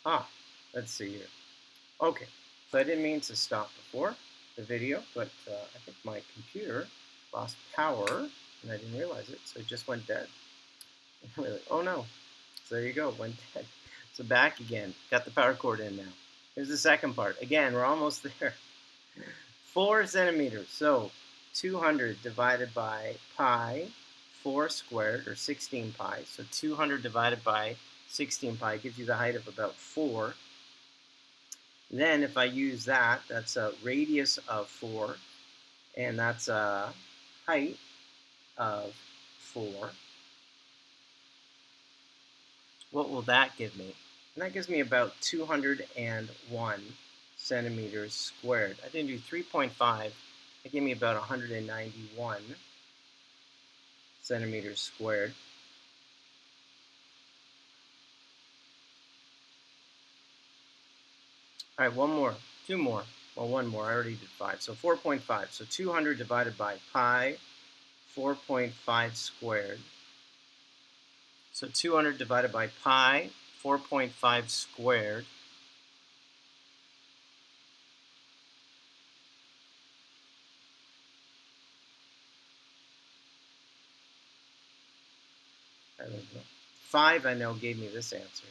Let's see here. Okay, so I didn't mean to stop before the video, but I think my computer lost power, and I didn't realize it, so it just went dead. Really? Oh no. So there you go, went dead. So back again, got the power cord in now. Here's the second part. Again, we're almost there. 4 centimeters, so 200 divided by pi, 4 squared, or 16 pi. So 200 divided by 16 pi gives you the height of about 4. Then if I use that, that's a radius of 4, and that's a height of 4. What will that give me? And that gives me about 201 centimeters squared. I didn't do 3.5. That gave me about 191 centimeters squared. All right, one more, 2 more. Well, 1 more. I already did 5. So 4.5. So 200 divided by pi, 4.5 squared. So 200 divided by pi, 4.5 squared. I don't know. 5, I know, gave me this answer.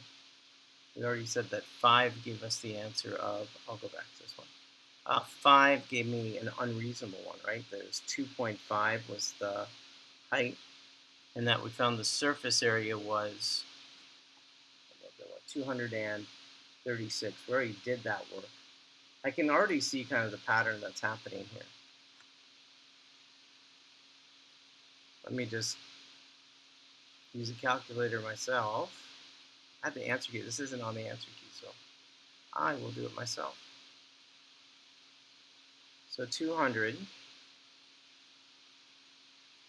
We already said that 5 gave us the answer of, I'll go back to this one. 5 gave me an unreasonable one, right? There's 2.5 was the height, and that we found the surface area was 236. We already did that work. I can already see kind of the pattern that's happening here. Let me just use a calculator myself. I have the answer key. This isn't on the answer key, so I will do it myself. So 200.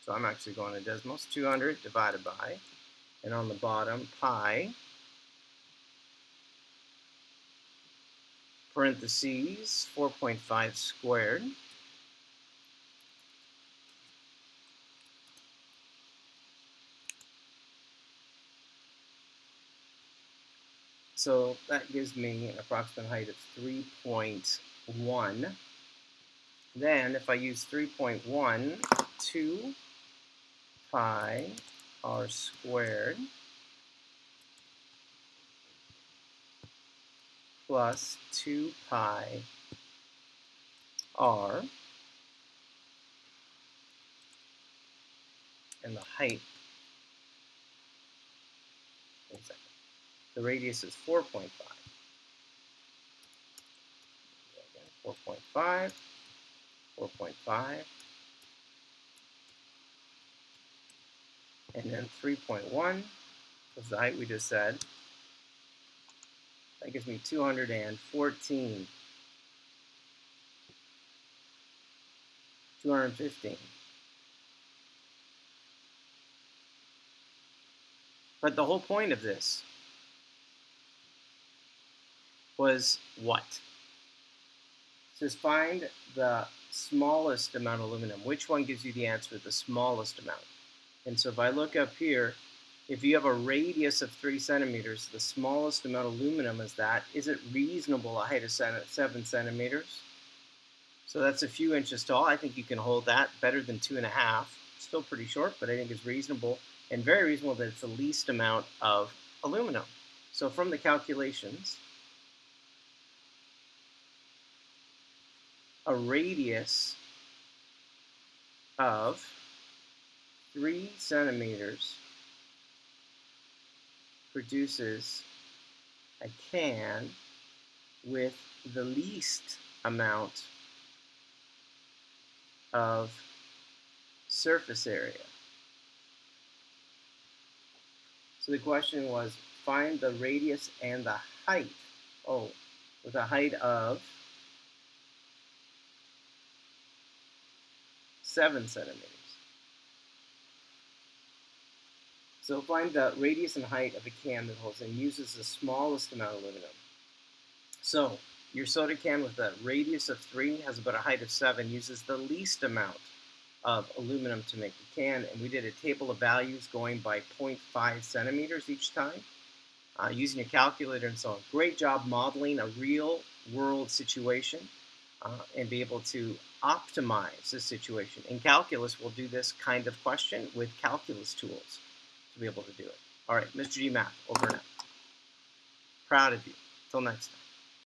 So I'm actually going to decimals. 200 divided by, and on the bottom, pi, parentheses, 4.5 squared. So that gives me an approximate height of 3.1. Then if I use 3.1, 2 pi r squared plus 2 pi r, and the height, the radius is 4.5. 4.5, 4.5, and then 3.1 was the height we just said. That gives me 214, 215. But the whole point of this was what? Just find the smallest amount of aluminum. Which one gives you the answer, the smallest amount? And so if I look up here, if you have a radius of 3 centimeters, the smallest amount of aluminum is that. Is it reasonable a height of 7 centimeters? So that's a few inches tall. I think you can hold that better than 2.5. Still pretty short, but I think it's reasonable, and very reasonable that it's the least amount of aluminum. So from the calculations, a radius of 3 centimeters produces a can with the least amount of surface area. So the question was, find the radius and the height. Oh, with a height of 7 centimeters. So find the radius and height of a can that holds and uses the smallest amount of aluminum. So your soda can with a radius of 3 has about a height of 7, uses the least amount of aluminum to make the can, and we did a table of values going by 0.5 centimeters each time. using your calculator and so on. Great job modeling a real world situation and be able to optimize the situation. In calculus, we'll do this kind of question with calculus tools to be able to do it. All right, Mr. G Math, over and out. Proud of you. Till next time.